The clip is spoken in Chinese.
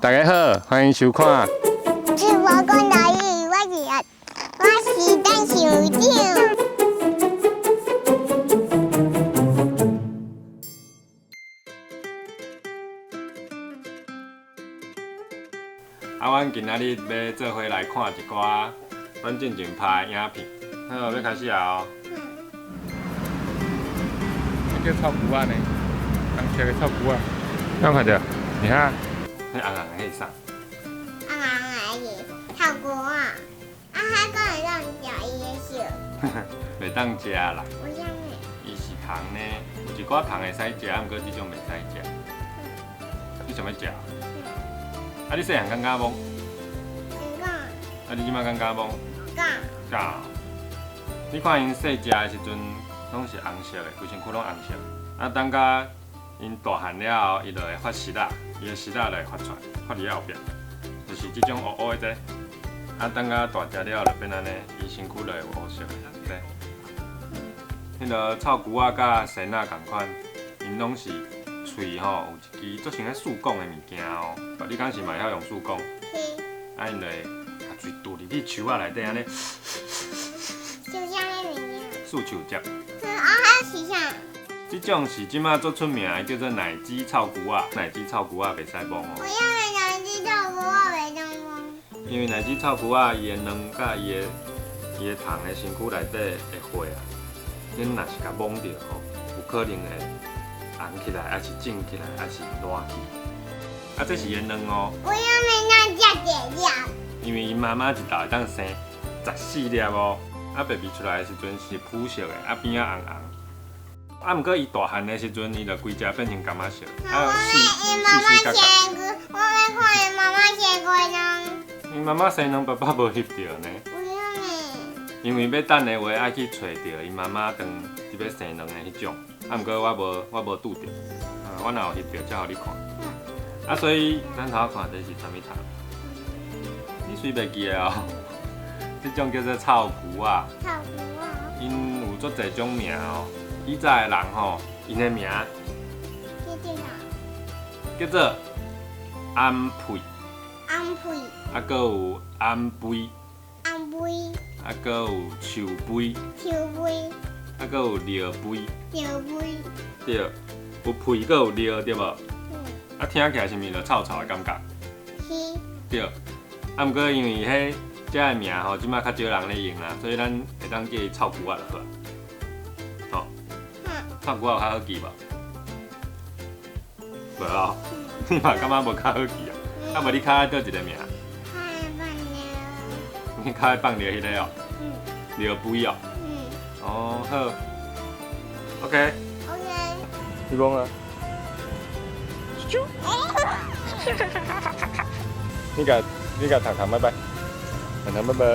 大家好，欢迎收看。是我讲台语，我是等小长。阮今仔日要做伙来看一寡阮进前拍的影片。好，要开始啊！这叫臭菇啊呢，红色的臭菇啊，有看到？你看，迄红红的迄啥？红红的臭菇啊，还讲会当食伊的笑。袂当食啦。为什么？伊是虫呢，有一寡虫会使食，毋过即种袂使食。你想要食？啊，你细汉敢敢摸？敢。啊，你即摆敢敢摸？敢。敢。你看因细只的时阵，拢是红色的，规身躯拢红色。啊，等甲因大汉了后，伊就会发湿啦，伊的湿啦就会发出来，发伫后壁，就是即种乌乌的这。啊，等甲大只了就变安尼，伊身躯就会乌色的。对。迄个臭菇仔甲仙仔共款，因拢是喙吼有一支做像咧树讲的物件哦。你敢是嘛会晓用树讲？是。啊，因就会把喙嘟入去树仔内底安尼。就像那物件。树树接。还有是啥？这种是即马做出名的，叫做奶鸡臭菇仔。奶鸡臭菇仔袂使摸哦。我要的奶鸡臭菇我袂当摸。因为奶鸡臭菇仔伊的卵甲伊的虫的身躯内底的血啊，恁若是甲摸着吼，有可能会红起来，还是肿起来，还是烂去。啊，这是伊的卵哦。我要的那只姐姐。因为伊妈妈一道会当生14粒哦。啊，白皮出来的时阵是朴色的，啊边啊红红。啊，毋过伊大汉的时阵，伊就规只变成柑仔色。啊，细角角。我要看伊妈妈生过呢。伊妈妈生卵爸爸无翕到呢。为什么？因为要等的话，爱去找着伊妈妈当伫要生卵的迄种。啊，毋过我无拄着。我若有翕到，才互你看。啊，所以咱头看这是啥物虫？你随袂记的哦。这种叫做臭菇啊。臭菇啊。因有足侪种名哦。以前的人吼，因的名叫做安佩。安佩。啊，搁有安杯。安杯。啊，搁有树杯。树杯。啊，搁有尿杯。尿杯。对，有屁，搁有尿，对无？啊，听起来是毋是就臭臭的感觉？是。对。啊，毋过因为迄遮个名吼，即摆较少人咧用啦，所以咱会当叫伊臭菇仔就好。吼。臭菇仔有较好记无？无哦。你嘛感觉无较好记啊？啊，无你较爱倒一个名？你较爱放尿迄个哦？尿杯哦。哦，好。OK。你讲啊。你甲糖糖拜拜，糖糖拜拜。